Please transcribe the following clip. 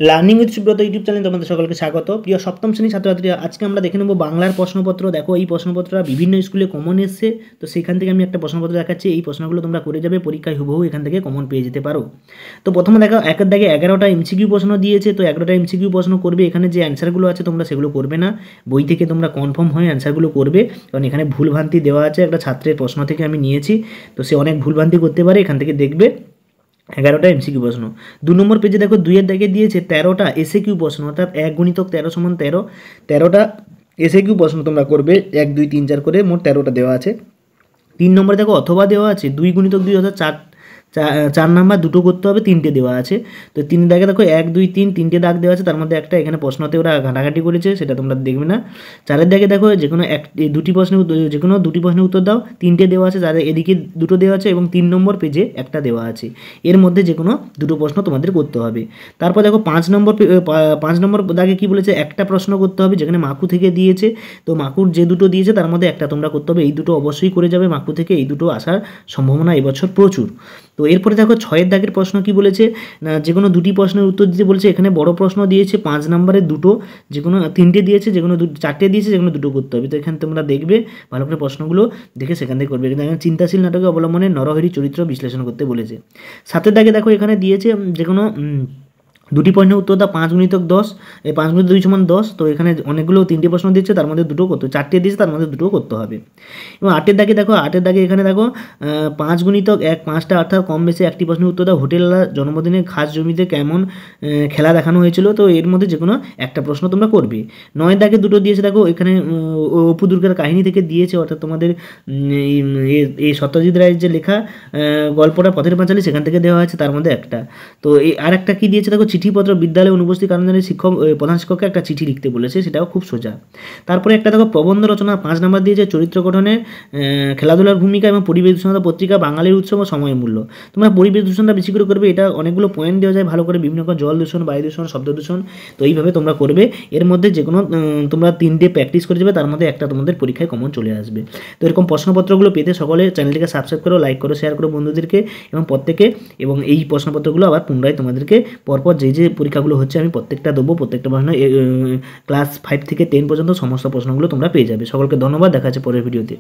Learning with Subrata YouTube চ্যানেলে তোমাদের সকলকে স্বাগত। প্রিয় সপ্তম শ্রেণীর ছাত্রছাত্রীরা, আজকে আমরা দেখে নেব বাংলার প্রশ্নপত্র। দেখো, এই প্রশ্নপত্রটা বিভিন্ন স্কুলে কমন এসছে, তো সেখান থেকে আমি একটা প্রশ্নপত্র দেখাচ্ছি। এই প্রশ্নগুলো তোমরা করে যাবে, পরীক্ষায় হুবহু এখান থেকে কমন পেয়ে যেতে পারো। তো প্রথমে দেখো, একের দাগে 11টা এমসিকিউ প্রশ্ন দিয়েছে। তো 11টা এমসিকিউ প্রশ্ন করবে, এখানে যে অ্যান্সারগুলো আছে তোমরা সেগুলো করবে না, বই থেকে তোমরা কনফার্ম হয়ে অ্যান্সারগুলো করবে, কারণ এখানে ভুলভ্রান্তি দেওয়া আছে। একটা ছাত্রের প্রশ্ন থেকে আমি নিয়েছি, তো সে অনেক ভুলভ্রান্তি করতে পারে, এখান থেকে দেখবে। 11টা এমসিকিউ প্রশ্ন। 2 নম্বর পেজে দেখো, 2-এর দাগে দিয়েছে 13টা এসএকিউ প্রশ্ন, অর্থাৎ 1 গুণিতক 13 সমান 13। 13টা এসএকিউ প্রশ্ন তোমরা করবে, 1 2 3 4 করে, মোট 13টা দেওয়া আছে। 3 নম্বরে দেখো অথবা দেওয়া আছে, 2 গুণিতক 2 অর্থাৎ 4 নাম্বার দুটো করতে হবে, 3টে দেওয়া আছে। তো 3 দাগে দেখো 1 2 3 3টে দাগ দেওয়া আছে, তার মধ্যে একটা এখানে প্রশ্নতে ওরা ঘাটাঘাটি করেছে, সেটা তোমরা দেখবে না। 4-এর দাগে দেখো যে কোনো দুটি প্রশ্নের উত্তর দাও, 3টে দেওয়া আছে, তাদের এদিকে দুটো দেওয়া আছে এবং 3 নম্বর পেজে একটা দেওয়া আছে। এর মধ্যে যে কোনো দুটো প্রশ্ন তোমাদের করতে হবে। তারপর দেখো 5 নম্বর দাগে কি বলেছে, একটা প্রশ্ন করতে হবে, যেখানে মাকু থেকে দিয়েছে। তো মাকুর যে দুটো দিয়েছে তার মধ্যে একটা তোমরা করতে হবে। এই দুটো অবশ্যই করে যাবে, মাকু থেকে এই দুটো আসার সম্ভাবনা এবছর প্রচুর। তো এরপরে দেখো 6-এর দাগের প্রশ্ন কি বলেছে না, যে কোনো দুটি প্রশ্নের উত্তর দিতে বলেছে। এখানে বড় প্রশ্ন দিয়েছে 5 নম্বরের দুটো, যে কোনো 3টে দিয়েছে, যে কোনো 4টে দিয়েছে, যে কোনো দুটো করতে হবে। তো এখানে তোমরা দেখবে ভালো করে প্রশ্নগুলো দেখে সেখান থেকে করবে। কিন্তু এখানে চিন্তাশীল নাটকে অবলম্বনে নরহরি চরিত্র বিশ্লেষণ করতে বলেছে। 7-এর দাগে দেখো এখানে দিয়েছে যে কোনো দুটি প্রশ্নের উত্তর দাও, 5 গুণিতক 10, এই 5 গুণিতক 2 সমান 10। তো এখানে অনেকগুলো 3টে প্রশ্ন দিচ্ছে, তার মধ্যে দুটো করতে, 4টে দিয়েছে, তার মধ্যে দুটো করতে হবে। এবং 8-এর দাগে দেখো, 8-এর দাগে এখানে দেখো 5 গুণিতক 1, 5টা অর্থাৎ কম বেশি একটি প্রশ্নের উত্তর দাও। হোটেলওয়ালা জন্মদিনে খাস জমিতে কেমন খেলা দেখানো হয়েছিল। তো এর মধ্যে যে কোনো একটা প্রশ্ন তোমরা করবে। 9-এর দাগে দুটো দিয়েছে, দেখো এখানে অপু দুর্গার কাহিনী থেকে দিয়েছে, অর্থাৎ তোমাদের এই সত্যজিৎ রায়ের যে লেখা গল্পটা পথের পাঁচালী, সেখান থেকে দেওয়া আছে, তার মধ্যে একটা। তো এই আর একটা কী দিয়েছে দেখো, চিঠিপত্র বিদ্যালয়ে অনুপস্থিত কারণে প্রধান শিক্ষককে একটা চিঠি লিখতে বলেছে, সেটাও খুব সোজা। তারপরে একটা দেখো প্রবন্ধ রচনা, 5 নম্বর দিয়েছে, চরিত্র গঠনে খেলাধুলার ভূমিকা এবং পরিবেশ দূষণতা পত্রিকা, বাঙালির উৎসব ও সময় মূল্য। তোমরা পরিবেশ দূষণটা বেশি করে করবে, এটা অনেকগুলো পয়েন্ট দেওয়া যায় ভালো করে, বিভিন্ন রকম জল দূষণ, বায়ু দূষণ, শব্দ দূষণ। তো এইভাবে তোমরা করবে। এর মধ্যে যে কোনো তোমরা 3টে প্র্যাকটিস করে যাবে, তার মধ্যে একটা তোমাদের পরীক্ষায় কমন চলে আসবে। তো এরকম প্রশ্নপত্রগুলো পেতে সকলে চ্যানেলটিকে সাবস্ক্রাইব করো, লাইক করো, শেয়ার করো বন্ধুদেরকে এবং প্রত্যেকে। এবং এই প্রশ্নপত্রগুলো আবার পুনরায় তোমাদেরকে পরপর যে পরীক্ষাগুলো হচ্ছে আমি প্রত্যেকটা দেবো, প্রত্যেকটা প্রশ্ন ক্লাস 5 থেকে 10 পর্যন্ত সমস্ত প্রশ্নগুলো তোমরা পেয়ে যাবে। সকলকে ধন্যবাদ, দেখা যাচ্ছে পরের ভিডিওতে।